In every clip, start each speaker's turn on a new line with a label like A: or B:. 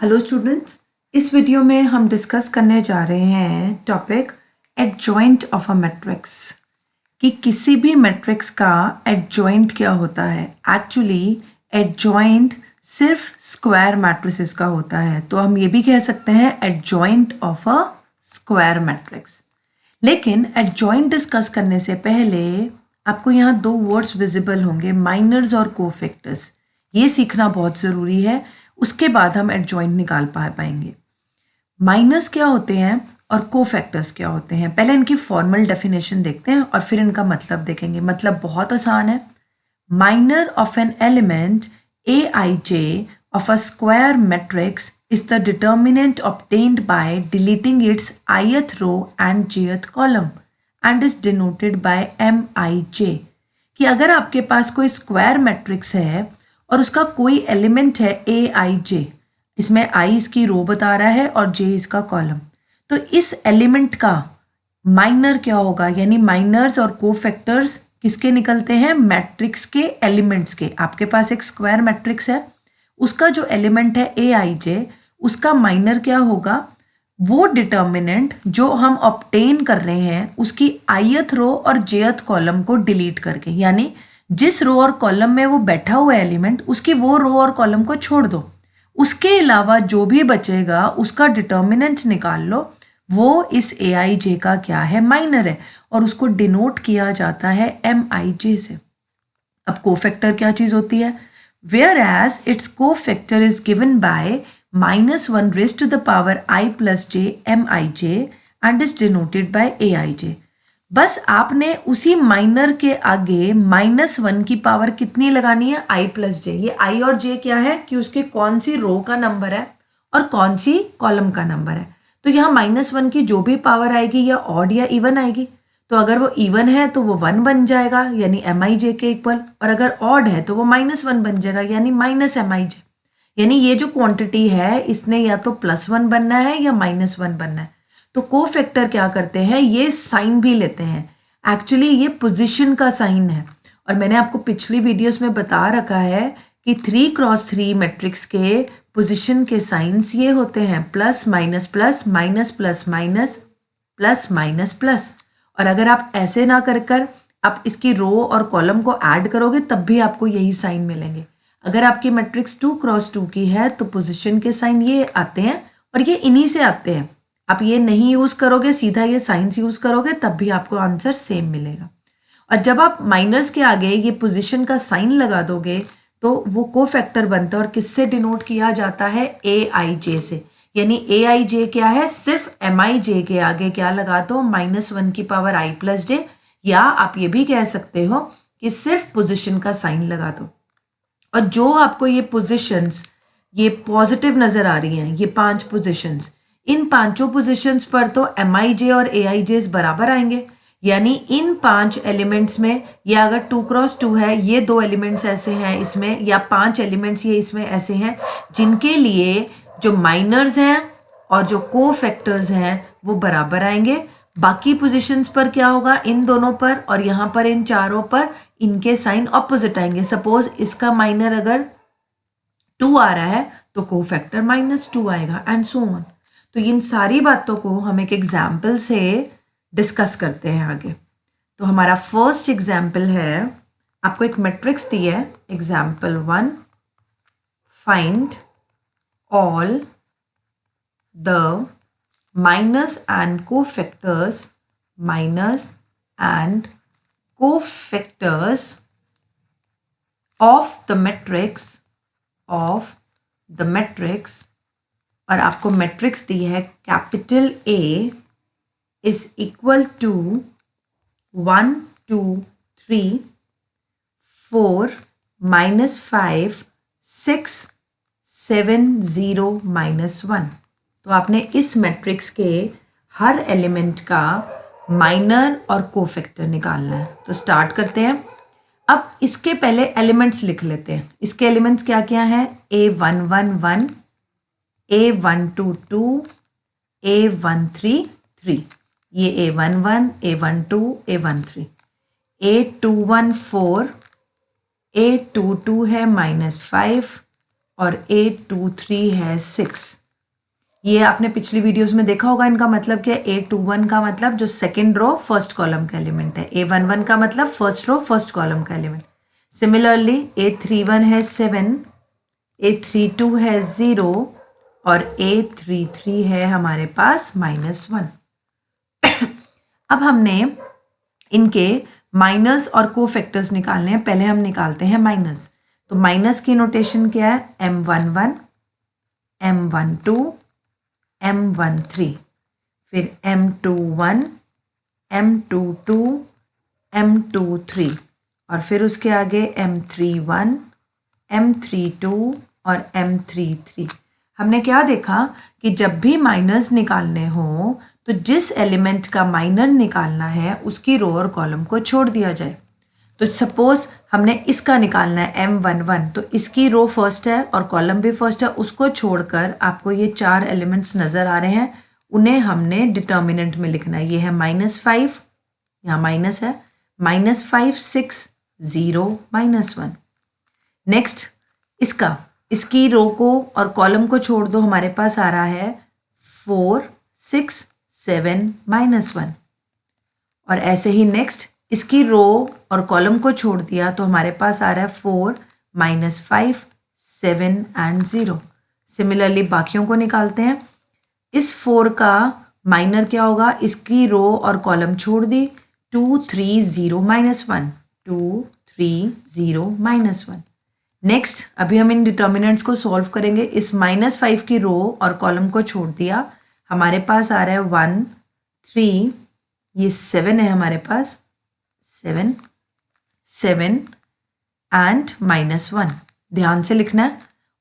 A: Hello students, इस video में हम डिस्कस करने जा रहे हैं topic adjoint of a matrix कि किसी भी मैट्रिक्स का एडजॉइंट क्या होता है। एक्चुअली एडजॉइंट सिर्फ स्क्वायर मैट्रिसेस का होता है, तो हम ये भी कह सकते हैं adjoint of a square matrix. लेकिन एडजॉइंट डिस्कस करने से पहले आपको यहाँ दो वर्ड्स विजिबल होंगे, माइनर्स और कोफैक्टर्स। ये सीखना बहुत ज़रूरी है, उसके बाद हम एडजॉइंट निकाल पाएंगे। माइनर्स क्या होते हैं और कोफैक्टर्स क्या होते हैं, पहले इनकी फॉर्मल डेफिनेशन देखते हैं और फिर इनका मतलब देखेंगे। मतलब बहुत आसान है। Minor of an element Aij of a square matrix is the determinant obtained by deleting its ith row and jth column and is denoted by Mij। कि अगर आपके पास कोई स्क्वायर मैट्रिक्स है और उसका कोई एलिमेंट है Aij, इसमें i इसकी रो बता रहा है और j इसका कॉलम, तो इस एलिमेंट का माइनर क्या होगा, यानी माइनर्स और कोफैक्टर्स किसके निकलते हैं, मैट्रिक्स के एलिमेंट्स के। आपके पास एक स्क्वायर मैट्रिक्स है, उसका जो एलिमेंट है Aij, उसका माइनर क्या होगा, वो डिटर्मिनेंट जो हम ऑब्टेन कर रहे हैं उसकी ith रो और jth कॉलम को डिलीट करके, यानी जिस रो और कॉलम में वो बैठा हुआ एलिमेंट उसकी वो रो और कॉलम को छोड़ दो, उसके अलावा जो भी बचेगा उसका डिटर्मिनेंट निकाल लो, वो इस Aij का क्या है, माइनर है, और उसको डिनोट किया जाता है Mij से। अब कोफैक्टर क्या चीज़ होती है, whereas its cofactor is given by -1 raised to the power I plus j Mij and is denoted by Aij। बस आपने उसी माइनर के आगे -1 की पावर कितनी लगानी है, i प्लस जे। ये i और j क्या है कि उसके कौन सी रो का नंबर है और कौन सी कॉलम का नंबर है। तो यहाँ -1 की जो भी पावर आएगी या ऑड या इवन आएगी, तो अगर वो इवन है तो वो 1 बन जाएगा यानी Mij के इक्वल, और अगर ऑड है तो वो -1 बन जाएगा यानी -Mij। यानी ये जो क्वांटिटी है इसने या तो +1 बनना है या -1 बनना है। तो कोफैक्टर क्या करते हैं, ये साइन भी लेते हैं। एक्चुअली ये पोजीशन का साइन है, और मैंने आपको पिछली वीडियोस में बता रखा है कि 3x3 मैट्रिक्स के पोजीशन के साइंस ये होते हैं plus minus plus minus plus minus plus minus plus. और अगर आप ऐसे ना कर आप इसकी रो और कॉलम को ऐड करोगे तब भी आपको यही साइन मिलेंगे। अगर आपकी मैट्रिक्स 2x2 की है तो पोजीशन के साइन ये आते हैं और ये इन्हीं से आते हैं। आप ये नहीं यूज़ करोगे, सीधा ये साइंस यूज़ करोगे, तब भी आपको आंसर सेम मिलेगा। और जब आप माइनर्स के आगे ये पोजीशन का साइन लगा दोगे तो वो कोफैक्टर बनता है, और किससे डिनोट किया जाता है, Aij से। यानी Aij क्या है, सिर्फ Mij के आगे क्या लगा दो, -1 की पावर i प्लस जे, या आप ये भी कह सकते हो कि सिर्फ पोजीशन का साइन लगा दो। और जो आपको ये पोजीशंस ये पॉजिटिव नज़र आ रही हैं, ये 5 पोजीशंस, इन पांचों पोजीशंस पर तो Mij और Aij बराबर आएंगे। यानी इन 5 एलिमेंट्स में, या अगर 2x2 है, ये 2 एलिमेंट्स ऐसे हैं इसमें, या 5 एलिमेंट्स ये इसमें ऐसे हैं जिनके लिए जो माइनर्स हैं और जो कोफैक्टर्स हैं वो बराबर आएंगे। बाकी पोजीशंस पर क्या होगा, इन दोनों पर और यहाँ पर इन चारों पर इनके साइन ऑपोजिट आएंगे। सपोज इसका माइनर अगर 2 आ रहा है तो कोफैक्टर -2 आएगा, एंड सो ऑन। तो इन सारी बातों को हम एक एग्जाम्पल से डिस्कस करते हैं आगे। तो हमारा फर्स्ट एग्जाम्पल है, आपको एक मैट्रिक्स दी है, example 1, find all the minors and cofactors of the matrix, और आपको मैट्रिक्स दी है capital A is equal to 1 2 3 4 -5 6 7 0 -1। तो आपने इस मैट्रिक्स के हर एलिमेंट का माइनर और कोफैक्टर निकालना है। तो स्टार्ट करते हैं। अब इसके पहले एलिमेंट्स लिख लेते हैं। इसके एलिमेंट्स क्या क्या हैं, A111 A122 A133, ये A11 A12 A13, A214 A22 है -5 और 823 है 6। ये आपने पिछली वीडियोस में देखा होगा। इनका मतलब क्या है? 821 का मतलब जो सेकंड रो फर्स्ट कॉलम का एलिमेंट है, A11 का मतलब फर्स्ट रो फर्स्ट कॉलम का एलिमेंट। सिमिलरली 831 है 7, A32 है 0 और A33 है हमारे पास -1। अब हमने इनके माइनस और कोफैक्टर्स निकालने हैं। पहले हम निकालते हैं माइनस। तो माइनस की नोटेशन क्या है? M11, M12, M13, फिर M21, M22, M23 और फिर उसके आगे M31, M32 और M33। हमने क्या देखा कि जब भी माइनर्स निकालने हो तो जिस एलिमेंट का माइनर निकालना है उसकी रो और कॉलम को छोड़ दिया जाए। तो सपोज हमने इसका निकालना है M11, तो इसकी रो फर्स्ट है और कॉलम भी फर्स्ट है, उसको छोड़कर आपको ये 4 एलिमेंट्स नज़र आ रहे हैं, उन्हें हमने डिटर्मिनेंट में लिखना है। ये है -5, यहाँ माइनस है, -5, 6, 0, -1। नेक्स्ट इसकी रो को और कॉलम को छोड़ दो, हमारे पास आ रहा है 4, 6, 7, -1। और ऐसे ही नेक्स्ट इसकी रो और कॉलम को छोड़ दिया तो हमारे पास आ रहा है 4, -5, 7 एंड 0। सिमिलरली बाकियों को निकालते हैं। इस 4 का माइनर क्या होगा? इसकी रो और कॉलम छोड़ दी, 2, 3, 0, -1, 2, 3, 0, -1। नेक्स्ट अभी हम इन डिटर्मिनेंट्स को सॉल्व करेंगे। इस -5 की रो और कॉलम को छोड़ दिया, हमारे पास आ रहा है 1, 3, ये 7 है हमारे पास, 7, 7 एंड -1। ध्यान से लिखना है।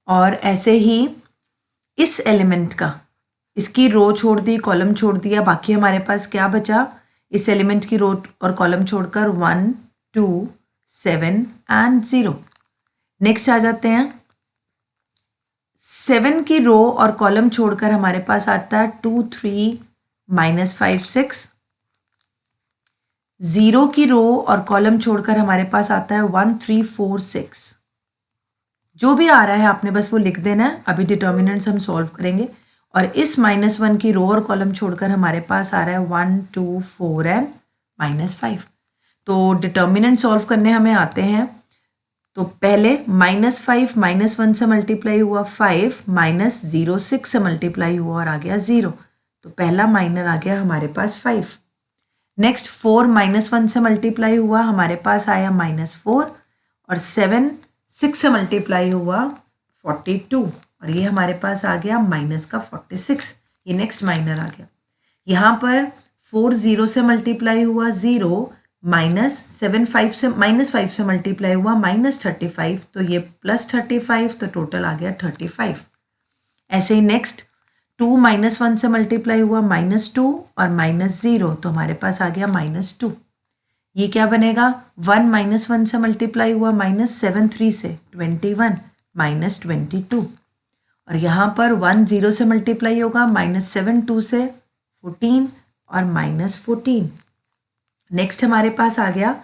A: और ऐसे ही इस एलिमेंट का, इसकी रो छोड़ दी, कॉलम छोड़ दिया, बाकी हमारे पास क्या बचा? इस एलिमेंट की रो और कॉलम छोड़कर 1, 2, 7 एंड 0। नेक्स्ट आ जाते हैं। 7 की रो और कॉलम छोड़कर हमारे पास आता है 2, 3, -5, 6। 0 की रो और कॉलम छोड़कर हमारे पास आता है 1, 3, 4, 6। जो भी आ रहा है आपने बस वो लिख देना है। अभी डिटर्मिनेंट्स हम सॉल्व करेंगे। और इस -1 की रो और कॉलम छोड़कर हमारे पास आ रहा है 1, 2, 4 एंड -5। तो डिटर्मिनेंट सॉल्व करने हमें आते हैं। तो पहले -5 -1 से मल्टीप्लाई हुआ, 5 -0 6 से मल्टीप्लाई हुआ और आ गया 0। तो पहला माइनर आ गया हमारे पास 5। नेक्स्ट 4 -1 से मल्टीप्लाई हुआ, हमारे पास आया -4 और 7 6 से मल्टीप्लाई हुआ 42 और ये हमारे पास आ गया -46। ये नेक्स्ट माइनर आ गया। यहाँ पर 4 0 से मल्टीप्लाई हुआ 0, -5 से मल्टीप्लाई हुआ -35, तो ये +35, तो टोटल आ गया 35। ऐसे ही नेक्स्ट 2 -1 से मल्टीप्लाई हुआ -2 और -0, तो हमारे पास आ गया -2। ये क्या बनेगा? 1 -1 से मल्टीप्लाई हुआ -7 3 से 21, -22। और यहाँ पर 1 0 से मल्टीप्लाई होगा -7 2 से 14 और -14। नेक्स्ट हमारे पास आ गया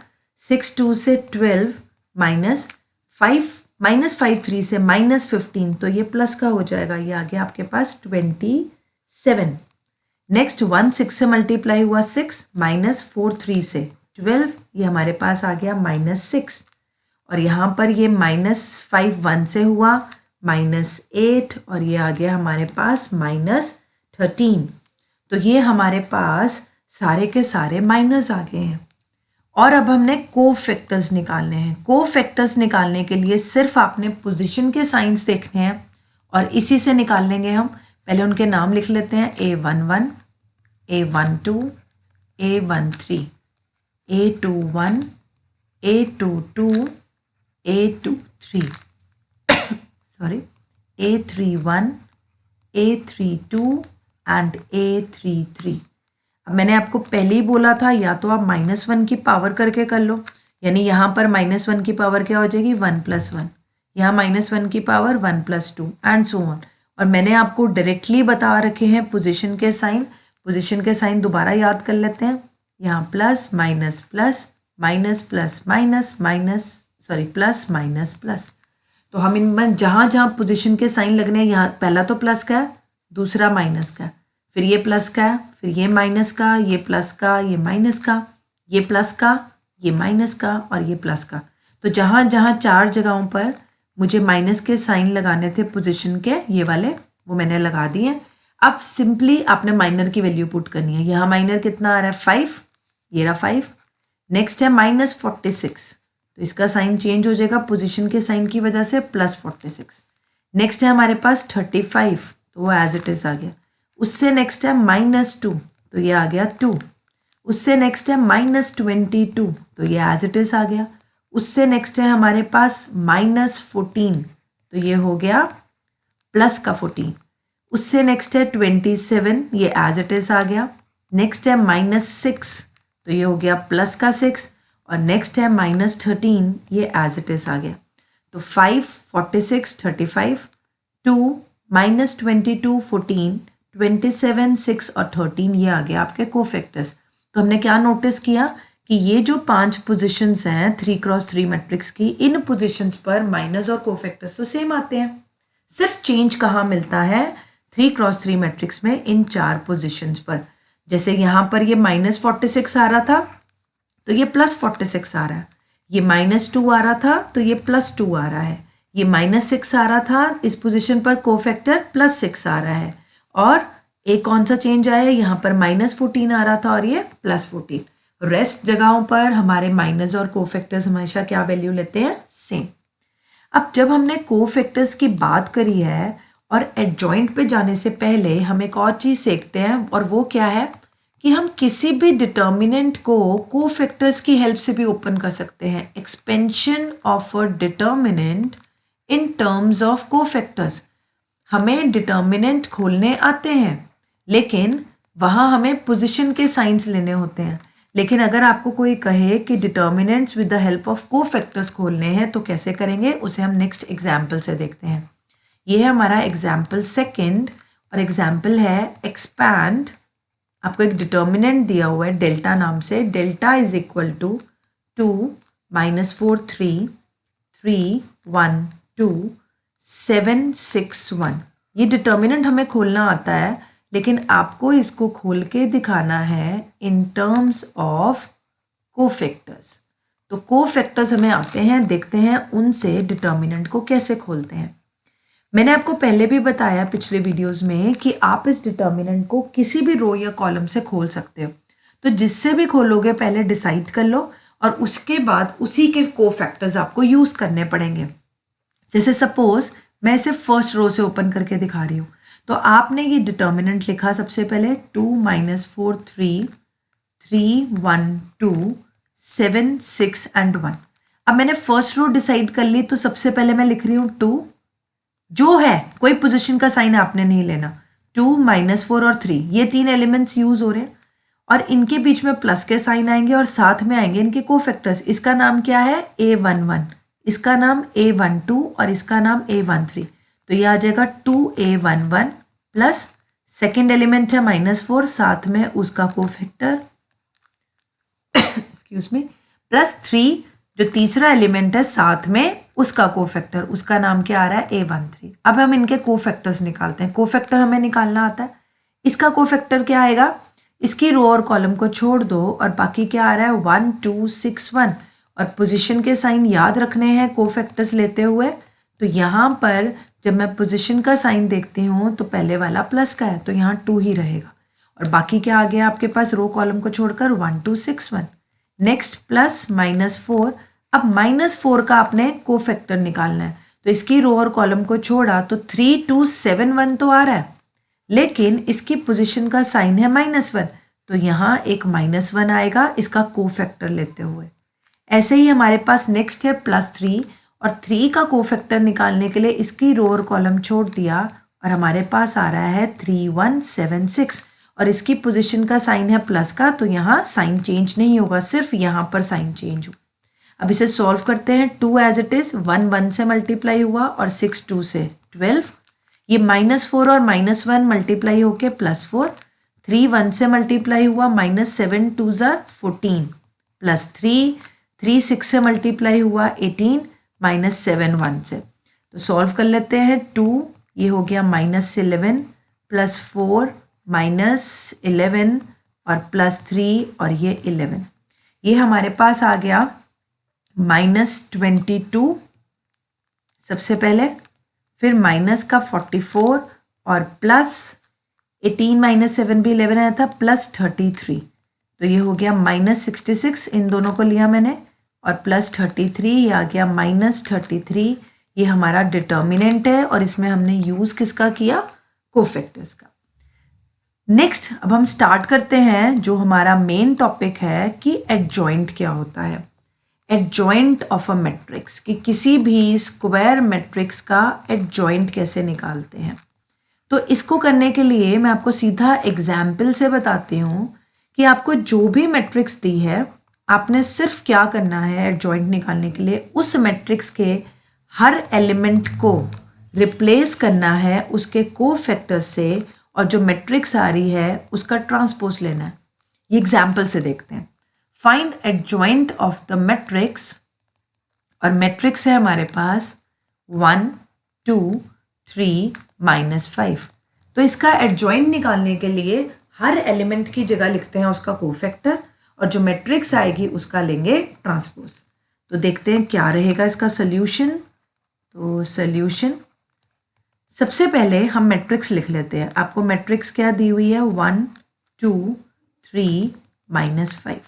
A: 6 2 से 12 -5 3 से -15, तो ये प्लस का हो जाएगा, ये आ गया आपके पास 27। नेक्स्ट 1 6 से मल्टीप्लाई हुआ 6, -4 3 से 12, ये हमारे पास आ गया -6। और यहाँ पर ये -5 1 से हुआ -8 और ये आ गया हमारे पास -13। तो ये हमारे पास सारे के सारे माइनस आ गए हैं। और अब हमने कोफैक्टर्स निकालने हैं। कोफैक्टर्स निकालने के लिए सिर्फ आपने पोजीशन के साइंस देखने हैं और इसी से निकाल लेंगे हम। पहले उनके नाम लिख लेते हैं। A11, A12, A13, A21, A22, A23, sorry, A31, A32 and A33। अब मैंने आपको पहले ही बोला था या तो आप -1 की पावर करके कर लो, यानी यहाँ पर -1 की पावर क्या हो जाएगी? 1 + 1, यहाँ -1 की पावर 1 + 2 एंड सो ऑन। और मैंने आपको डायरेक्टली बता रखे हैं पोजीशन के साइन। पोजीशन के साइन दोबारा याद कर लेते हैं। यहाँ plus minus plus, minus plus minus, minus plus minus plus. तो हम इनमें जहाँ जहाँ पोजीशन के साइन लगने हैं, यहाँ पहला तो प्लस का है, दूसरा माइनस का है, फिर ये प्लस का है, फिर ये माइनस का, ये प्लस का, ये माइनस का, ये प्लस का, ये माइनस का और ये प्लस का। तो जहाँ जहाँ 4 जगहों पर मुझे माइनस के साइन लगाने थे पोजीशन के, ये वाले वो मैंने लगा दिए। अब सिंपली आपने माइनर की वैल्यू पुट करनी है। यहाँ माइनर कितना आ रहा है 5, ये रहा 5। नेक्स्ट है -46, तो इसका साइन चेंज हो जाएगा पोजीशन के साइन की वजह से, +46। नेक्स्ट है हमारे पास 35, तो वो एज इट इज आ गया। उससे नेक्स्ट है -2, तो ये आ गया 2। उससे नेक्स्ट है -22, तो ये एज इट इज आ गया। उससे नेक्स्ट है हमारे पास -14, तो ये हो गया प्लस का 14। उससे नेक्स्ट है 27, ये एज इट इज आ गया। नेक्स्ट है -6, तो ये हो गया प्लस का 6। और नेक्स्ट है -13, ये एज इट इज आ गया। तो 5, 46, 35, 2, -22, 14, 27, 6 और 13, ये आ गया आपके कोफैक्टर्स। तो हमने क्या नोटिस किया कि ये जो 5 पोजीशंस हैं 3x3 मैट्रिक्स की, इन पोजीशंस पर माइनस और कोफैक्टर्स तो सेम आते हैं। सिर्फ चेंज कहाँ मिलता है 3x3 मैट्रिक्स में, इन 4 पोजीशंस पर। जैसे यहाँ पर ये -46 आ रहा था तो ये +46 आ रहा है, ये -2 आ रहा था तो ये +2 आ रहा है, ये -6 आ रहा था, इस पोजीशन पर कोफैक्टर +6 आ रहा है। और एक कौन सा चेंज आया, यहाँ पर -14 आ रहा था और ये +14। रेस्ट जगहों पर हमारे माइनस और कोफैक्टर्स हमेशा क्या वैल्यू लेते हैं, सेम। अब जब हमने कोफैक्टर्स की बात करी है और एडजॉइंट पे जाने से पहले हम एक और चीज़ सीखते हैं, और वो क्या है कि हम किसी भी डिटर्मिनेंट को कोफैक्टर्स की हेल्प से भी ओपन कर सकते हैं। Expansion of a determinant in terms of cofactors. हमें डिटर्मिनेंट खोलने आते हैं, लेकिन वहाँ हमें पोजीशन के साइंस लेने होते हैं। लेकिन अगर आपको कोई कहे कि determinants with the help of cofactors खोलने हैं तो कैसे करेंगे, उसे हम नेक्स्ट एग्जाम्पल से देखते हैं। ये है हमारा एग्जाम्पल सेकेंड, और एग्जाम्पल है एक्सपैंड। आपको एक डिटर्मिनेंट दिया हुआ है डेल्टा नाम से, डेल्टा इज इक्वल टू 2 -4 3 3 1 2 7 6 1। ये डिटर्मिनेंट हमें खोलना आता है, लेकिन आपको इसको खोल के दिखाना है इन टर्म्स ऑफ कोफैक्टर्स। तो कोफैक्टर्स हमें आते हैं, देखते हैं उनसे डिटर्मिनेंट को कैसे खोलते हैं। मैंने आपको पहले भी बताया पिछले वीडियोस में कि आप इस डिटर्मिनेंट को किसी भी रो या कॉलम से खोल सकते हो। तो जिससे भी खोलोगे पहले डिसाइड कर लो, और उसके बाद उसी के कोफैक्टर्स आपको यूज़ करने पड़ेंगे। जैसे सपोज मैं इसे फर्स्ट रो से ओपन करके दिखा रही हूँ, तो आपने ये डिटर्मिनेंट लिखा सबसे पहले 2 -4 3 3 1 2 7 6 एंड 1। अब मैंने फर्स्ट रो डिसाइड कर ली, तो सबसे पहले मैं लिख रही हूँ 2, जो है कोई पोजीशन का साइन आपने नहीं लेना। 2 -4 और 3, ये 3 एलिमेंट्स यूज हो रहे हैं, और इनके बीच में प्लस के साइन आएंगे और साथ में आएंगे इनके कोफैक्टर्स। इसका नाम क्या है, A11, इसका नाम A12 और इसका नाम A13। तो ये आ जाएगा 2A11 प्लस सेकेंड एलिमेंट है -4, साथ में उसका कोफैक्टर एक्सक्यूज मी, प्लस 3 जो तीसरा एलिमेंट है साथ में उसका कोफैक्टर, उसका नाम क्या आ रहा है, A13। अब हम इनके कोफैक्टर्स निकालते हैं। कोफैक्टर हमें निकालना आता है। इसका कोफैक्टर क्या आएगा, इसकी रो और कॉलम को छोड़ दो और बाकी क्या आ रहा है 1 2 6 1। और पोजीशन के साइन याद रखने हैं कोफैक्टर्स लेते हुए। तो यहाँ पर जब मैं पोजीशन का साइन देखती हूँ तो पहले वाला प्लस का है, तो यहाँ 2 ही रहेगा, और बाकी क्या आ गया आपके पास, रो कॉलम को छोड़कर 1 2 6 1। Next plus -4। अब -4 का आपने कोफैक्टर निकालना है, तो इसकी रो और कॉलम को छोड़ा तो 3 2 7 1 तो आ रहा है, लेकिन इसकी पोजीशन का साइन है -1, तो यहाँ एक -1 आएगा इसका कोफैक्टर लेते हुए। ऐसे ही हमारे पास नेक्स्ट है +3, और 3 का कोफैक्टर निकालने के लिए इसकी रो और कॉलम छोड़ दिया, और हमारे पास आ रहा है 3 1 7 6, और इसकी पोजीशन का साइन है प्लस का, तो यहाँ साइन चेंज नहीं होगा, सिर्फ यहाँ पर साइन चेंज हो। अब इसे सॉल्व करते हैं। 2 एज इट इज, 1 1 से मल्टीप्लाई हुआ और 6 2 से 12। ये -4 और -1 मल्टीप्लाई होके +4, 3 1 से मल्टीप्लाई हुआ, -7 2 14 +3 3 6 से मल्टीप्लाई हुआ 18, -7 1 से। तो सॉल्व कर लेते हैं। 2 ये हो गया -11 प्लस 4 -11 और प्लस 3 और ये 11, ये हमारे पास आ गया -22 सबसे पहले, फिर माइनस का 44 और प्लस 18 -7 भी 11 आया था, प्लस 33, तो ये हो गया -66, इन दोनों को लिया मैंने, और प्लस 33 ये आ गया -33। ये हमारा डिटर्मिनेंट है और इसमें हमने यूज़ किसका किया, कोफैक्टर्स का। नेक्स्ट अब हम स्टार्ट करते हैं जो हमारा मेन टॉपिक है कि एडजॉइंट क्या होता है। एडजॉइंट ऑफ अ मैट्रिक्स, कि किसी भी स्क्वायर मैट्रिक्स का एडजॉइंट कैसे निकालते हैं। तो इसको करने के लिए मैं आपको सीधा एग्जाम्पल से बताती हूँ कि आपको जो भी मैट्रिक्स दी है, आपने सिर्फ क्या करना है एडजॉइंट निकालने के लिए, उस मैट्रिक्स के हर एलिमेंट को रिप्लेस करना है उसके कोफैक्टर्स से, और जो मैट्रिक्स आ रही है उसका ट्रांसपोज लेना है। ये एग्जाम्पल से देखते हैं। Find adjoint of the matrix, और मैट्रिक्स है हमारे पास 1 2 3 -5। तो इसका एडजॉइंट निकालने के लिए हर एलिमेंट की जगह लिखते हैं उसका कोफैक्टर, और जो मैट्रिक्स आएगी उसका लेंगे ट्रांसपोज। तो देखते हैं क्या रहेगा इसका सोल्यूशन। तो सोल्यूशन, सबसे पहले हम मैट्रिक्स लिख लेते हैं। आपको मैट्रिक्स क्या दी हुई है, 1 2 3 -5।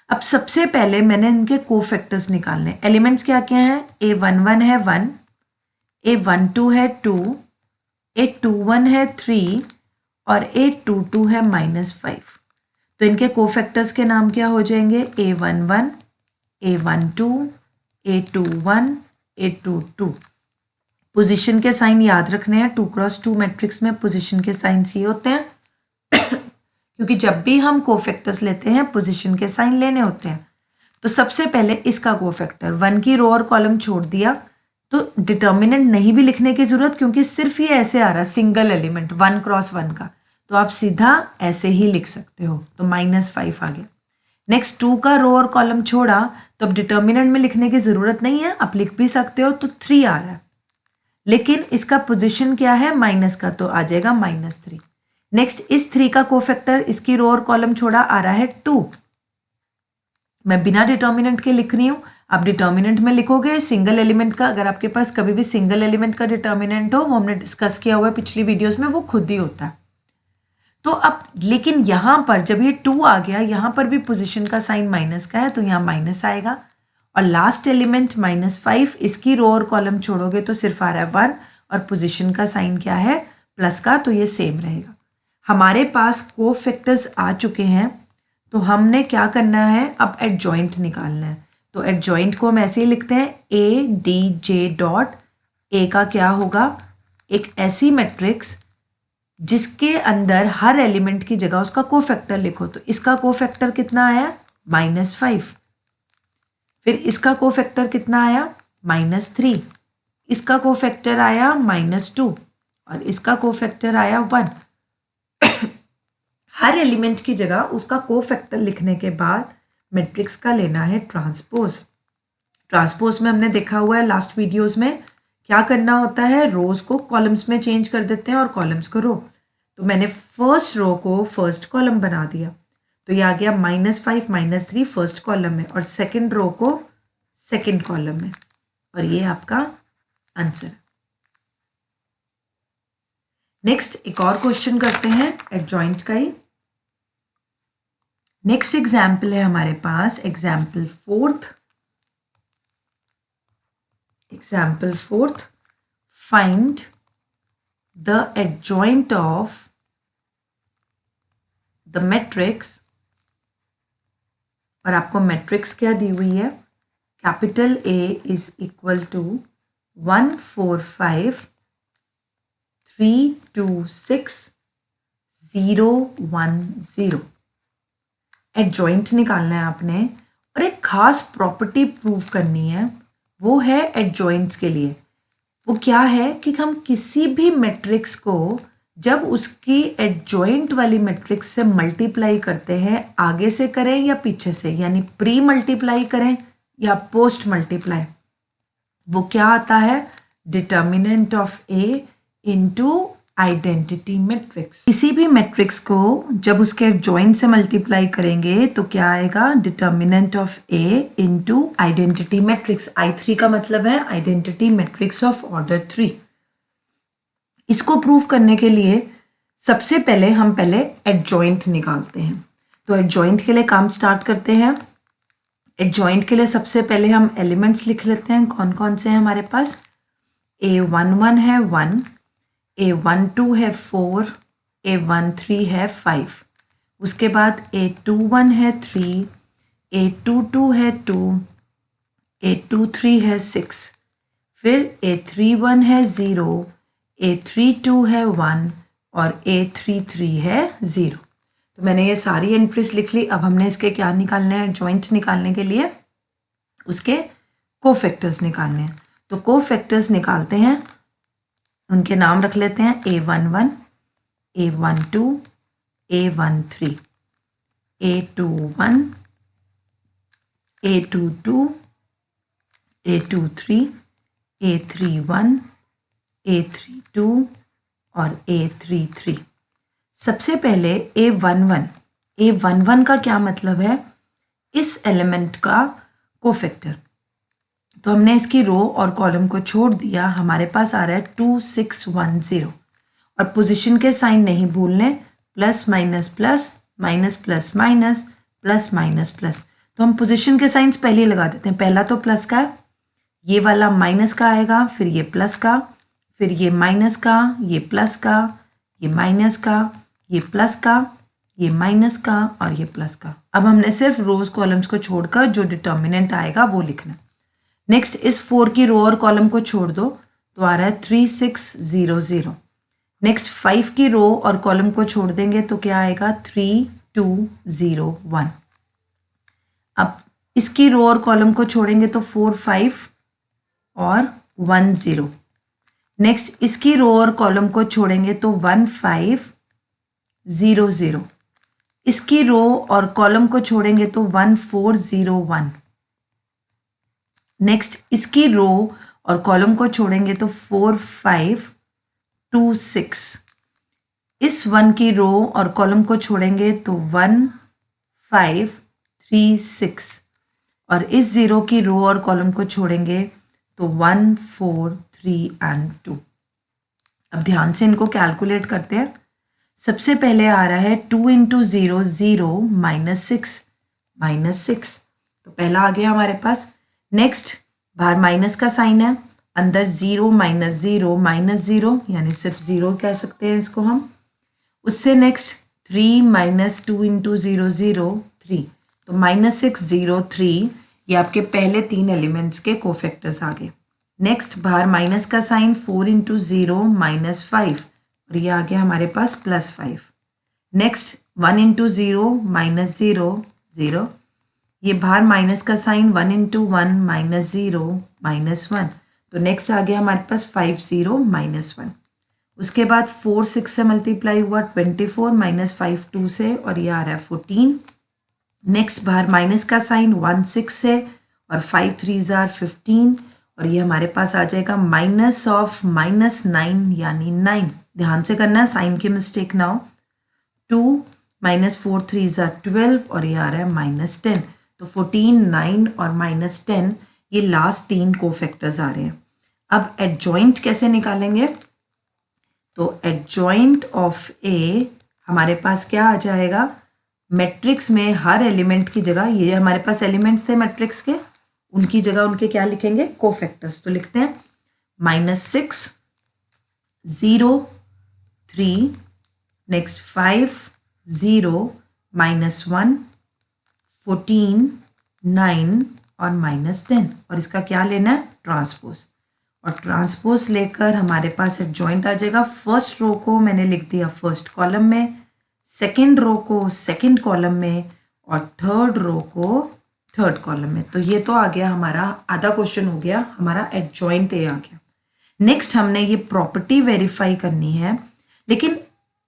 A: अब सबसे पहले मैंने इनके कोफैक्टर्स निकालने। एलिमेंट्स क्या क्या हैं, A11 है 1, A12 है 2, A21 है 3 और A22 है -5। तो इनके कोफैक्टर्स के नाम क्या हो जाएंगे, A11 A12 A21 A22। Position के साइन याद रखने हैं, 2x2 मैट्रिक्स में पोजीशन के साइन ही होते हैं क्योंकि जब भी हम कोफैक्टर्स लेते हैं पोजीशन के साइन लेने होते हैं। तो सबसे पहले इसका कोफैक्टर 1 की रो और कॉलम छोड़ दिया, तो डिटर्मिनेंट नहीं भी लिखने की जरूरत, क्योंकि सिर्फ ये ऐसे आ रहा है सिंगल एलिमेंट 1 × 1 का, तो आप सीधा ऐसे ही लिख सकते हो। तो -5 आ गया। नेक्स्ट 2 का रो और कॉलम छोड़ा, तो अब डिटर्मिनेंट में लिखने की जरूरत नहीं है, आप लिख भी सकते हो। तो 3 आ रहा है, लेकिन इसका पोजीशन क्या है माइनस का, तो आ जाएगा -3। नेक्स्ट इस 3 का कोफैक्टर, इसकी रो और कॉलम छोड़ा, आ रहा है 2। मैं बिना डिटर्मिनेंट के लिख रही हूँ, आप डिटर्मिनेंट में लिखोगे सिंगल एलिमेंट का। अगर आपके पास कभी भी सिंगल एलिमेंट का डिटर्मिनेंट हो, वो हमने डिस्कस किया हुआ है पिछली वीडियोस में, वो खुद ही होता है। तो अब लेकिन यहाँ पर जब ये 2 आ गया, यहाँ पर भी पोजीशन का साइन माइनस का है, तो यहाँ माइनस आएगा। और लास्ट एलिमेंट -5, इसकी रो और कॉलम छोड़ोगे तो सिर्फ आ रहा है 1, और पोजीशन का साइन क्या है, प्लस का, तो ये सेम रहेगा। हमारे पास कोफैक्टर्स आ चुके हैं, तो हमने क्या करना है, अब एडजॉइंट निकालना है। तो एडजॉइंट को हम ऐसे ही लिखते हैं, ADJ डॉट, ए का क्या होगा, एक ऐसी मैट्रिक्स जिसके अंदर हर एलिमेंट की जगह उसका कोफैक्टर लिखो। तो इसका कोफैक्टर कितना आया, -5। फिर इसका कोफैक्टर कितना आया, -3। इसका कोफैक्टर आया -2 और इसका कोफैक्टर आया 1। हर एलिमेंट की जगह उसका कोफैक्टर लिखने के बाद मैट्रिक्स का लेना है ट्रांसपोज। ट्रांसपोज में हमने देखा हुआ है लास्ट वीडियोस में क्या करना होता है, रोज को कॉलम्स में चेंज कर देते हैं और कॉलम्स को रो। तो मैंने फर्स्ट रो को फर्स्ट कॉलम बना दिया, तो ये आ गया -5 -3 फर्स्ट कॉलम में, और सेकंड रो को सेकंड कॉलम में, और ये आपका आंसर है। नेक्स्ट एक और क्वेश्चन करते हैं एडजॉइंट का ही। नेक्स्ट एग्जाम्पल है हमारे पास example fourth. Find the adjoint of the matrix, और आपको मैट्रिक्स क्या दी हुई है, capital A is equal to 1 4 5 3 2 6 0 1 0। Adjoint निकालना है आपने, और एक खास प्रॉपर्टी प्रूव करनी है, वो है एडजॉइंट्स के लिए। वो क्या है कि हम किसी भी मैट्रिक्स को जब उसकी एडजॉइंट वाली मैट्रिक्स से मल्टीप्लाई करते हैं, आगे से करें या पीछे से, यानी प्री मल्टीप्लाई करें या पोस्ट मल्टीप्लाई, वो क्या आता है, determinant of A into identity matrix. किसी भी मैट्रिक्स को जब उसके एडजॉइंट से मल्टीप्लाई करेंगे तो क्या आएगा, determinant of A into identity matrix. I3 का मतलब है आइडेंटिटी मैट्रिक्स ऑफ ऑर्डर 3। इसको प्रूव करने के लिए सबसे पहले हम एडजॉइंट निकालते हैं। तो एडजॉइंट के लिए काम स्टार्ट करते हैं। एडजॉइंट के लिए सबसे पहले हम एलिमेंट्स लिख लेते हैं। कौन कौन से हैं हमारे पास, A11 है 1, A12 है 4, A13 है 5, उसके बाद A21 है 3, A22 है 2, A23 है 6, फिर A31 है 0, A32 है 1 और A33 है 0। तो मैंने ये सारी एंट्रीज लिख ली। अब हमने इसके क्या निकालने हैं, जॉइंट निकालने के लिए उसके कोफैक्टर्स निकालने हैं। तो कोफैक्टर्स निकालते हैं, उनके नाम रख लेते हैं A11, A12, A13, A21, A22, A23, A31, A32 और A33। सबसे पहले A11 का क्या मतलब है, इस एलिमेंट का कोफैक्टर। तो हमने इसकी रो और कॉलम को छोड़ दिया, हमारे पास आ रहा है 2610 और पोजीशन के साइन नहीं भूलने, plus minus plus, minus plus minus, plus minus plus. तो हम पोजीशन के साइंस पहले ही लगा देते हैं। पहला तो प्लस का है, ये वाला माइनस का आएगा, फिर ये प्लस का, फिर ये माइनस का, ये प्लस का, ये माइनस का, ये प्लस का, ये माइनस का और ये प्लस का। अब हमने सिर्फ रोज कॉलम्स को छोड़कर जो डिटर्मिनेंट आएगा वो लिखना। नेक्स्ट इस 4 की रो और कॉलम को छोड़ दो तो आ रहा है 3600। नेक्स्ट 5 की रो और कॉलम को छोड़ देंगे तो क्या आएगा 3201। अब इसकी रो और कॉलम को छोड़ेंगे तो 4 5 और 1 0। नेक्स्ट इसकी रो और कॉलम को छोड़ेंगे तो 1 5 0 0। इसकी रो और कॉलम को छोड़ेंगे तो 1 4 0 1। नेक्स्ट इसकी रो और कॉलम को छोड़ेंगे तो 4 5 2 6। इस 1 की रो और कॉलम को छोड़ेंगे तो 1 5 3 6 और इस 0 की रो और कॉलम को छोड़ेंगे तो 1 4 3 एंड 2। अब ध्यान से इनको कैलकुलेट करते हैं। सबसे पहले आ रहा है 2 इंटू 0 0 -6 तो पहला आ गया हमारे पास। नेक्स्ट बाहर माइनस का साइन है, अंदर 0 -0 यानी सिर्फ 0 कह सकते हैं इसको हम। उससे नेक्स्ट 3 -2 इंटू 0 0 3 तो -6 0 3। ये आपके पहले 3 एलिमेंट्स के कोफैक्टर्स आ गए। नेक्स्ट बाहर माइनस का साइन 4 इंटू 0 -5 और ये आ गया हमारे पास +5। Next 1 into 0 -0 0। ये बाहर माइनस का साइन 1 इंटू 1 -0 -1 तो नेक्स्ट आ गया हमारे पास 5 0 -1। उसके बाद 4 6 से मल्टीप्लाई हुआ 24 -5 2 से और ये आ रहा है 14। नेक्स्ट बाहर माइनस का साइन 1 6 से और 5 3 are 15 और ये हमारे पास आ जाएगा माइनस ऑफ -9 यानी 9। ध्यान से करना है, साइन की मिस्टेक ना हो। 2 -4 3 are 12 और ये आ रहा है -10। तो 14 9 और -10 ये लास्ट 3 कोफैक्टर्स आ रहे हैं। अब एडजॉइंट कैसे निकालेंगे, तो एडजॉइंट ऑफ ए हमारे पास क्या आ जाएगा, मैट्रिक्स में हर एलिमेंट की जगह, ये हमारे पास एलिमेंट्स थे मैट्रिक्स के, उनकी जगह उनके क्या लिखेंगे, कोफैक्टर्स। तो लिखते हैं -6 0 3 नेक्स्ट 5 0 -1 14 9 और -10 और इसका क्या लेना है, ट्रांसपोज। और ट्रांसपोज लेकर हमारे पास एडजॉइंट आ जाएगा। फर्स्ट रो को मैंने लिख दिया फर्स्ट कॉलम में, सेकंड रो को सेकंड कॉलम में और थर्ड रो को थर्ड कॉलम में। तो ये तो आ गया हमारा, आधा क्वेश्चन हो गया हमारा, एडजॉइंट ए आ गया। नेक्स्ट हमने ये प्रॉपर्टी वेरीफाई करनी है, लेकिन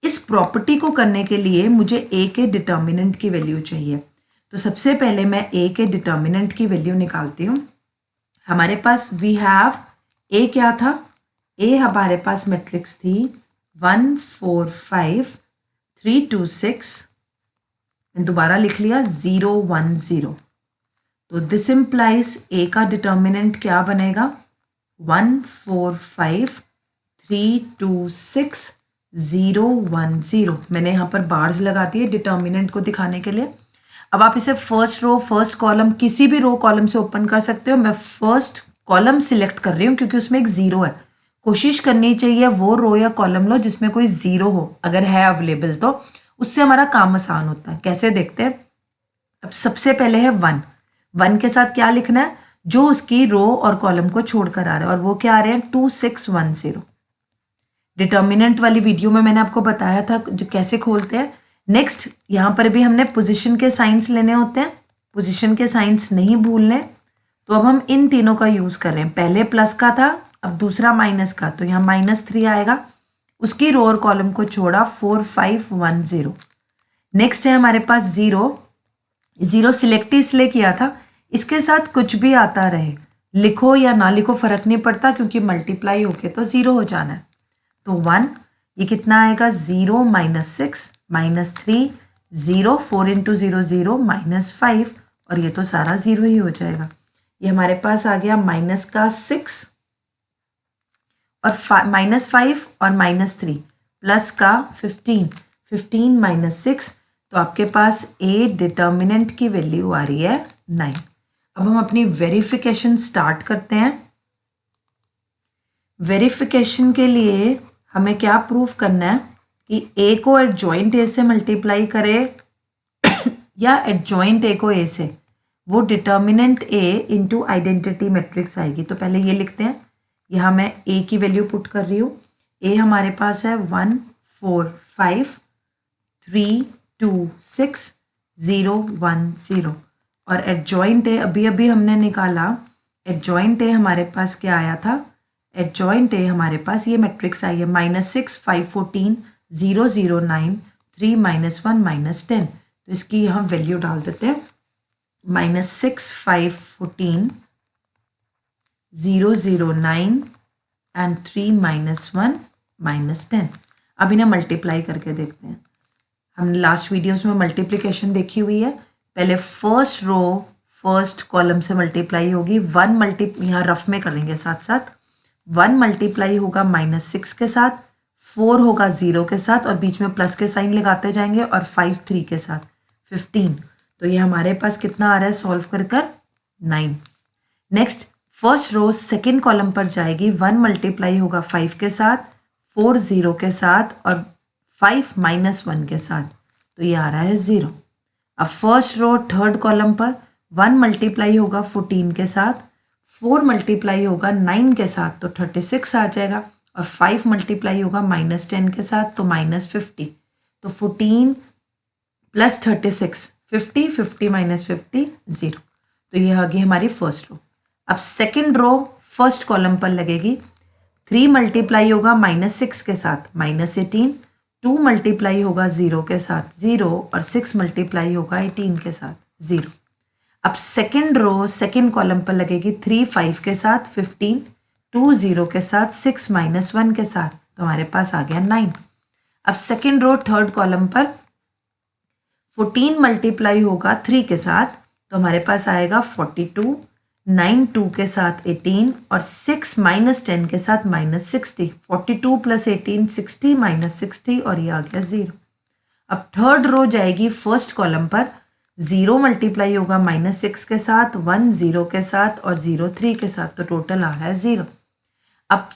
A: इस प्रॉपर्टी को करने के लिए मुझे ए के डिटर्मिनेंट की वैल्यू चाहिए। तो सबसे पहले मैं ए के डिटर्मिनेंट की वैल्यू निकालती हूँ। हमारे पास वी हैव ए क्या था, ए हमारे पास मैट्रिक्स थी 1 4 5 3 2 6, दोबारा लिख लिया 0 1 0। तो दिस इम्प्लाइज ए का डिटर्मिनेंट क्या बनेगा 1 4 5 3 2 6 0 1 0। मैंने यहाँ पर बार्स लगा दिए डिटर्मिनेंट को दिखाने के लिए। अब आप इसे फर्स्ट रो फर्स्ट कॉलम किसी भी रो कॉलम से ओपन कर सकते हो। मैं फर्स्ट कॉलम सिलेक्ट कर रही हूँ क्योंकि उसमें एक ज़ीरो है। कोशिश करनी चाहिए वो रो या कॉलम लो जिसमें कोई ज़ीरो हो, अगर है अवेलेबल तो उससे हमारा काम आसान होता है। कैसे देखते हैं। अब सबसे पहले है 1, 1 के साथ क्या लिखना है जो उसकी रो और कॉलम को छोड़कर आ रहा है, और वो क्या आ रहे हैं 2 6 1 0। डिटर्मिनेंट वाली वीडियो में मैंने आपको बताया था जो कैसे खोलते हैं। नेक्स्ट यहाँ पर भी हमने पोजीशन के साइंस लेने होते हैं, पोजीशन के साइंस नहीं भूलने। तो अब हम इन तीनों का यूज़ कर रहे हैं। पहले प्लस का था, अब दूसरा माइनस का, तो यहाँ -3 आएगा। उसकी रो और कॉलम को छोड़ा 4 5 1 0। नेक्स्ट है हमारे पास 0, 0 सिलेक्ट इसलिए किया था इसके साथ कुछ भी आता रहे, लिखो या ना लिखो फर्क नहीं पड़ता क्योंकि मल्टीप्लाई होके तो 0 हो जाना है। तो 1, ये कितना आएगा 0 -6 -3 0 4 × 0 0 -5, और ये तो सारा 0 ही हो जाएगा। ये हमारे पास आ गया माइनस का 6 और -5 और -3 प्लस का 15 15 -6, तो आपके पास ए डिटर्मिनेंट की वैल्यू आ रही है 9। अब हम अपनी वेरिफिकेशन स्टार्ट करते हैं। वेरिफिकेशन के लिए हमें क्या प्रूफ करना है कि ए को एडजॉइंट ए से मल्टीप्लाई करे या एडजॉइंट ए को ए से, वो डिटर्मिनेंट ए इंटू आइडेंटिटी मैट्रिक्स आएगी। तो पहले ये लिखते हैं, यहाँ मैं ए की वैल्यू पुट कर रही हूँ। ए हमारे पास है 1 4 5 3 2 6 0 1 0, और एडजॉइंट ए अभी अभी हमने निकाला। एडजॉइंट ए हमारे पास क्या आया था, एडजॉइंट ए हमारे पास ये मैट्रिक्स आई है -6 5 14 0 0 9 3 -1 -10। तो इसकी यहाँ वैल्यू डाल देते हैं, -6 5 14 0 0 9 एंड 3 -1 -10। अब इन्हें मल्टीप्लाई करके देखते हैं। हमने लास्ट वीडियोस में मल्टीप्लिकेशन देखी हुई है। पहले फर्स्ट रो फर्स्ट कॉलम से मल्टीप्लाई होगी। 1 यहाँ रफ में करेंगे साथ साथ। 1 मल्टीप्लाई होगा -6 के साथ, 4 होगा 0 के साथ, और बीच में प्लस के साइन लगाते जाएंगे, और 5 3 के साथ 15। तो ये हमारे पास कितना आ रहा है सॉल्व कर 9। Next first row second column पर जाएगी। 1 मल्टीप्लाई होगा 5 के साथ, 4 0 के साथ, और 5 -1 के साथ, तो ये आ रहा है 0। अब फर्स्ट रो थर्ड कॉलम पर 1 मल्टीप्लाई होगा 14 के साथ, 4 मल्टीप्लाई होगा 9 के साथ, तो 36 आ जाएगा, और 5 मल्टीप्लाई होगा -10 के साथ, तो -50। तो 14 + 36 50 50 -50 0। तो ये आ गई हमारी फर्स्ट रो। अब सेकेंड रो फर्स्ट कॉलम पर लगेगी। 3 मल्टीप्लाई होगा -6 के साथ -18, 2 मल्टीप्लाई होगा 0 के साथ 0, और 6 मल्टीप्लाई होगा 18 के साथ 0। अब सेकेंड रो सेकेंड कॉलम पर लगेगी। 3 5 के साथ 15, 2 0 के साथ 6 -1 के साथ, तो हमारे पास आ गया 9। अब सेकेंड रो थर्ड कॉलम पर 14 मल्टीप्लाई होगा 3 के साथ, तो हमारे पास आएगा 42, 9 2 के साथ 18, और 6 -10 के साथ -60। 42 + 18 60 -60, और ये आ गया 0। अब थर्ड रो जाएगी फर्स्ट कॉलम पर। 0 मल्टीप्लाई होगा -6 के साथ, 1 0 के साथ, और 0 3 के साथ, तो टोटल आ रहा है 0। अब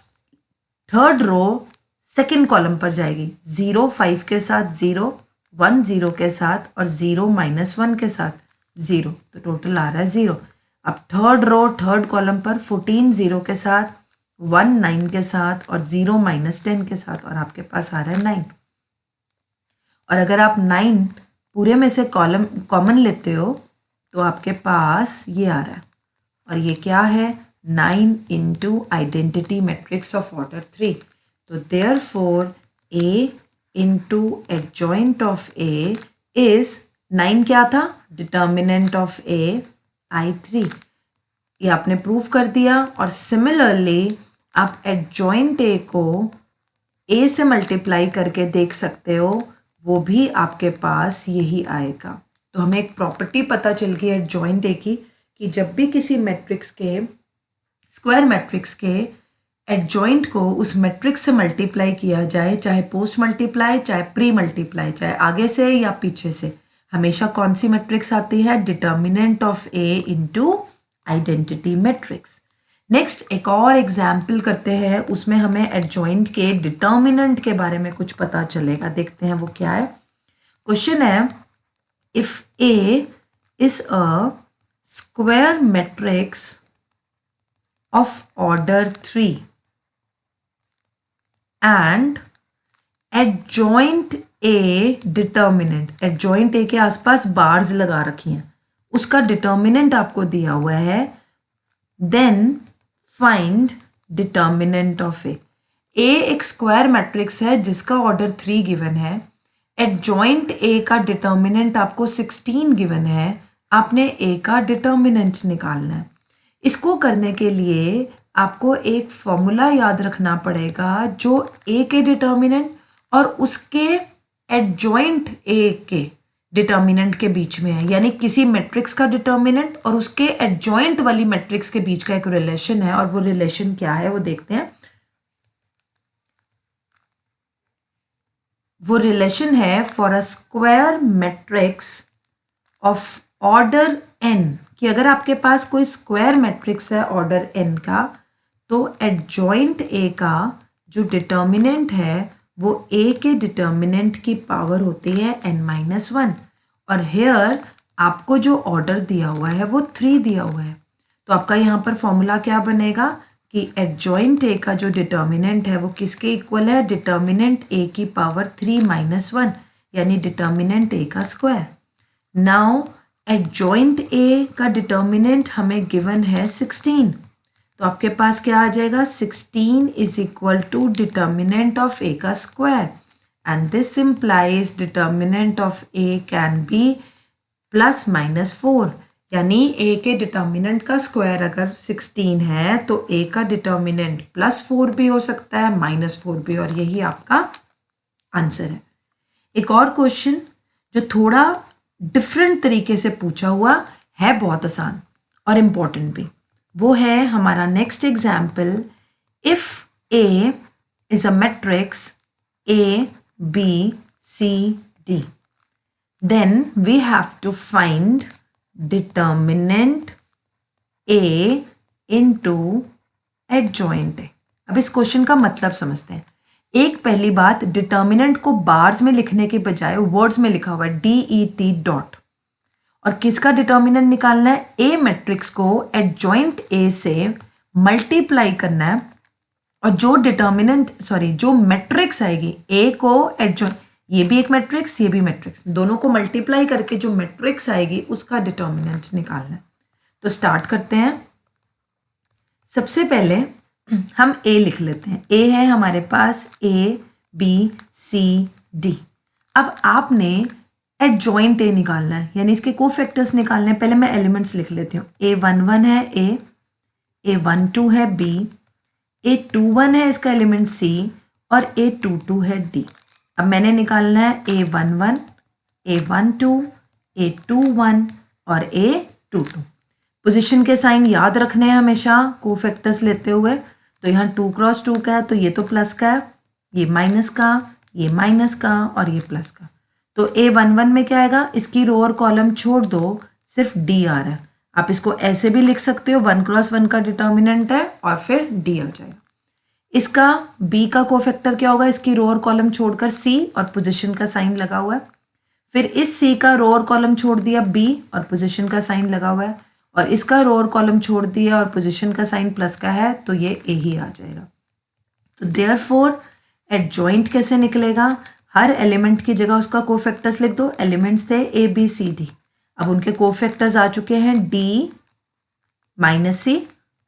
A: थर्ड रो सेकेंड कॉलम पर जाएगी। 0 5 के साथ 0, 1 0 के साथ, और 0 -1 के साथ 0, तो टोटल आ रहा है 0। अब थर्ड रो थर्ड कॉलम पर 14 0 के साथ, 1 9 के साथ, और 0 -10 के साथ, और आपके पास आ रहा है 9। और अगर आप 9 पूरे में से कॉमन लेते हो तो आपके पास ये आ रहा है, और ये क्या है 9 × आइडेंटिटी मैट्रिक्स ऑफ ऑर्डर 3। तो therefore A × adjoint of A is 9 क्या था, डिटर्मिनेंट ऑफ A I3। ये आपने प्रूव कर दिया। और सिमिलरली आप एडजॉइंट ए को ए से मल्टीप्लाई करके देख सकते हो, वो भी आपके पास यही आएगा। तो हमें एक प्रॉपर्टी पता चल गई एडजॉइंट ए की कि जब भी किसी मैट्रिक्स के स्क्वायर मैट्रिक्स के एडजॉइंट को उस मैट्रिक्स से मल्टीप्लाई किया जाए, चाहे पोस्ट मल्टीप्लाई, चाहे प्री मल्टीप्लाई, चाहे आगे से या पीछे से, हमेशा कौन सी मैट्रिक्स आती है? Determinant of A into identity matrix. Next एक और एग्जाम्पल करते हैं, उसमें हमें एडजॉइंट के डिटर्मिनेंट के बारे में कुछ पता चलेगा। देखते हैं वो क्या है। क्वेश्चन है, if A is a square matrix of order 3 and adjoint A determinant, adjoint A के आसपास बार्स लगा रखी हैं, उसका डिटर्मिनेंट आपको दिया हुआ है, then find determinant of A। A एक स्क्वायर मैट्रिक्स है जिसका ऑर्डर 3 गिवन है, एडजॉइंट A का डिटर्मिनेंट आपको 16 गिवन है, आपने A का डिटर्मिनेंट निकालना है। इसको करने के लिए आपको एक फॉर्मूला याद रखना पड़ेगा जो ए के डिटर्मिनेंट और उसके एडजॉइंट ए के डिटर्मिनेंट के बीच में है, यानी किसी मैट्रिक्स का डिटर्मिनेंट और उसके एडजॉइंट वाली मैट्रिक्स के बीच का एक रिलेशन है, और वो रिलेशन क्या है वो देखते हैं। वो रिलेशन है for a square matrix of order n, कि अगर आपके पास कोई स्क्वायर मैट्रिक्स है ऑर्डर n का, तो एडजॉइंट a का जो डिटर्मिनेंट है वो a के डिटर्मिनेंट की पावर होती है n-1, और हेयर आपको जो ऑर्डर दिया हुआ है वो 3 दिया हुआ है। तो आपका यहाँ पर फॉर्मूला क्या बनेगा कि एडजॉइंट a का जो डिटर्मिनेंट है वो किसके इक्वल है? डिटर्मिनेंट a की पावर 3-1, यानी डिटर्मिनेंट a का स्क्वायर। नाउ एडजॉइंट ए का डिटर्मिनेंट हमें गिवन है 16, तो आपके पास क्या आ जाएगा? 16 is equal to determinant of A का square, and this implies determinant of A can be +-4, यानी ए के डिटर्मिनेंट का स्क्वायर अगर 16 है तो ए का डिटर्मिनेंट +4 भी हो सकता है, -4 भी, और यही आपका आंसर है। एक और क्वेश्चन जो थोड़ा डिफरेंट तरीके से पूछा हुआ है, बहुत आसान और इम्पॉर्टेंट भी, वो है हमारा next example. If A is a matrix ABCD, then we have to find determinant A into adjoint A। अब इस क्वेश्चन का मतलब समझते हैं। एक पहली बात, डिटर्मिनेंट को बार्स में लिखने के बजाय वर्ड्स में लिखा हुआ है DET डॉट, और किसका डिटर्मिनेंट निकालना है? ए मैट्रिक्स को एडजॉइंट ए से मल्टीप्लाई करना है, और जो डिटर्मिनेंट जो मैट्रिक्स आएगी ए को एडजॉइंट, ये भी एक मैट्रिक्स ये भी मैट्रिक्स, दोनों को मल्टीप्लाई करके जो मैट्रिक्स आएगी उसका डिटर्मिनेंट निकालना है। तो स्टार्ट करते हैं। सबसे पहले हम A लिख लेते हैं। A है हमारे पास ABCD। अब आपने एडजॉइंट A निकालना है, यानी इसके कोफैक्टर्स निकालने हैं। पहले मैं एलिमेंट्स लिख लेती हूँ। A11 है A, A12 है B, A21 है इसका एलिमेंट C, और A22 है D। अब मैंने निकालना है A11, A12, A21 और A22। पोजीशन के साइन याद रखने हैं हमेशा कोफैक्टर्स लेते हुए। तो यहाँ 2 क्रॉस 2 का है, तो ये तो प्लस का है, ये माइनस का, ये माइनस का, और ये प्लस का। तो A11 में क्या आएगा? इसकी रो और कॉलम छोड़ दो, सिर्फ D आ रहा है। आप इसको ऐसे भी लिख सकते हो, 1 क्रॉस 1 का डिटर्मिनेंट है और फिर D आ जाएगा। इसका B का कोफैक्टर क्या होगा? इसकी रो और कॉलम छोड़कर C, और पोजीशन का साइन लगा हुआ है। फिर इस C का रो और कॉलम छोड़ दिया B, और पोजीशन का साइन लगा हुआ है, और इसका रो और कॉलम छोड़ दिया और पोजीशन का साइन प्लस का है, तो ये A ही आ जाएगा। तो देयरफॉर एडजॉइंट कैसे निकलेगा? हर एलिमेंट की जगह उसका कोफैक्टर्स लिख दो। एलिमेंट्स थे ABCD, अब उनके कोफैक्टर्स आ चुके हैं D, -C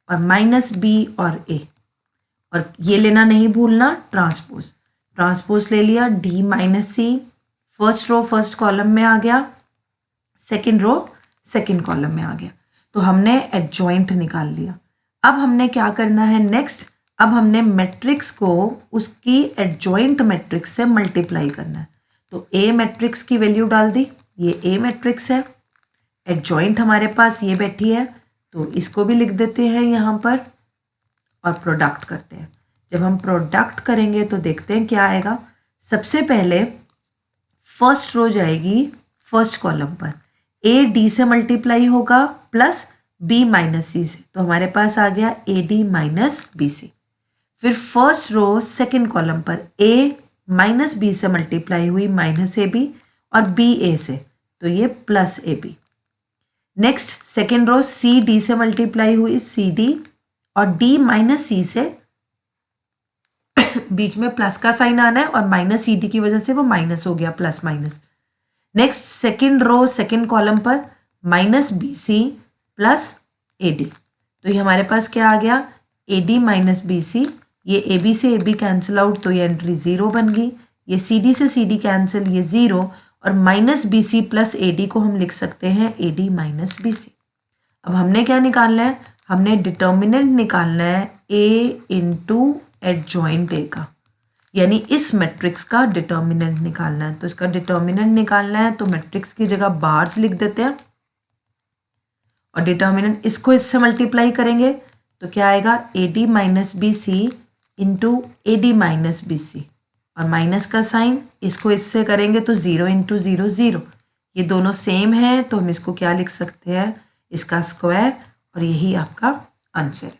A: और -B और A, और ये लेना नहीं भूलना ट्रांसपोज ले लिया। D -C first row first column में आ गया, सेकंड रो सेकंड कॉलम में आ गया। तो हमने एडजॉइंट निकाल लिया। अब हमने क्या करना है नेक्स्ट? अब हमने मैट्रिक्स को उसकी एडजॉइंट मैट्रिक्स से मल्टीप्लाई करना है। तो ए मैट्रिक्स की वैल्यू डाल दी, ये ए मैट्रिक्स है, एडजॉइंट हमारे पास ये बैठी है, तो इसको भी लिख देते हैं यहाँ पर और प्रोडक्ट करते हैं। जब हम प्रोडक्ट करेंगे तो देखते हैं क्या आएगा। सबसे पहले फर्स्ट रो जाएगी फर्स्ट कॉलम पर, ए डी से मल्टीप्लाई होगा प्लस बी माइनस सी से, तो हमारे पास आ गया A D minus B C. फिर फर्स्ट रो सेकंड कॉलम पर ए माइनस बी से मल्टीप्लाई हुई माइनस ए बी और बी ए से, तो ये plus A B. Next second row C D से मल्टीप्लाई हुई सी डी और डी माइनस सी से बीच में प्लस का साइन आना है और माइनस सी डी की वजह से वो माइनस हो गया, plus minus. Next second row second column पर minus B C plus A D, तो ये हमारे पास क्या आ गया A D minus B C. ये ए बी से ए बी कैंसिल आउट, तो ये एंट्री ज़ीरो बन गई। ये सी डी से सी डी कैंसिल, ये ज़ीरो, और minus B C plus A D को हम लिख सकते हैं A D minus B C. अब हमने क्या निकालना है, हमने डिटर्मिनेंट निकालना है ए इंटू एडजॉइंट ए का, यानी इस मैट्रिक्स का डिटर्मिनेंट निकालना है। तो इसका डिटर्मिनेंट निकालना है तो मैट्रिक्स की जगह बार्स लिख देते हैं और डिटर्मिनेंट इसको इससे मल्टीप्लाई करेंगे तो क्या आएगा A D minus B C into A D minus B C, और माइनस का साइन इसको इससे करेंगे तो ज़ीरो इंटू ज़ीरो ज़ीरो, ये दोनों सेम है तो हम इसको क्या लिख सकते हैं, इसका स्क्वायर, और यही आपका आंसर है।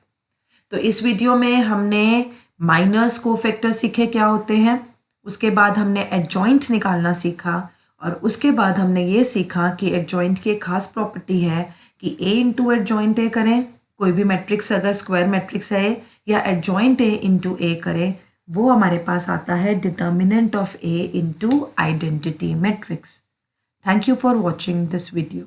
A: तो इस वीडियो में हमने माइनर्स कोफैक्टर सीखे क्या होते हैं, उसके बाद हमने एडजॉइंट निकालना सीखा, और उसके बाद हमने ये सीखा कि एडजॉइंट की एक खास प्रॉपर्टी है कि ए इंटू एडजॉइंट ए करें, कोई भी मैट्रिक्स अगर स्क्वायर मैट्रिक्स है, या एडजॉइंट ए इंटू ए करें, वो हमारे पास आता है determinant of A into identity matrix. Thank you for watching this video.